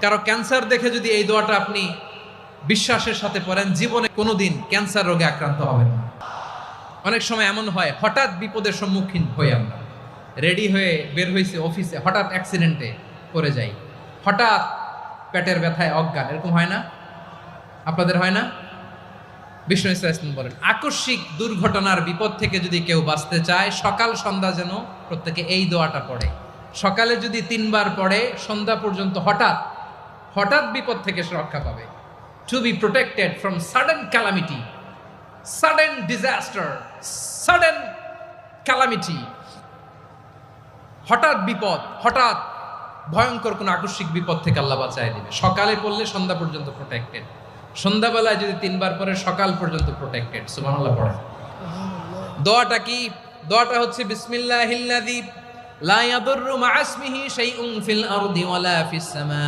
কারো ক্যান্সার দেখে যদি এই দোয়াটা আপনি বিশ্বাসের সাথে পড়েন, জীবনে কোনোদিন ক্যান্সার রোগে আক্রান্ত হবেন না। অনেক সময় এমন হয়, হঠাৎ বিপদের সম্মুখীন হই আমরা, রেডি হয়ে বের হয়েছে অফিসে, হঠাৎ অ্যাক্সিডেন্টে পড়ে যাই, হঠাৎ পেটের ব্যথায় অজ্ঞান, এরকম হয় না? আপনাদের হয় না? বিষ্ণু ইসলাম বলেন, আকস্মিক দুর্ঘটনার বিপদ থেকে যদি কেউ বাঁচতে চায়, সকাল সন্ধ্যা যেন প্রত্যেকে এই দোয়াটা পড়ে। সকালে যদি 3 বার পড়ে, সন্ধ্যা পর্যন্ত হঠাৎ বিপদ থেকে সে রক্ষা পাবে। To be protected from sudden calamity, sudden disaster, sudden calamity, হঠাৎ বিপদ, হঠাৎ ভয়ঙ্কর কোন আকস্মিক বিপদ থেকে আল্লাহ বাঁচায় দিবে। সকালে পড়লে সন্ধ্যা পর্যন্ত প্রোটেক্টেড, সন্ধ্যাবেলায় যদি 3 বার পরে সকাল পর্যন্ত প্রোটেক্টেড। সুবহানাল্লাহ পড়ে। দোয়াটা কি? দোয়াটা হচ্ছে বিসমিল্লাহিল্লাযী লা ইয়াদুররু মা ইসমিহি শাইউন ফিল আরদি ওয়ালা ফিস সামা।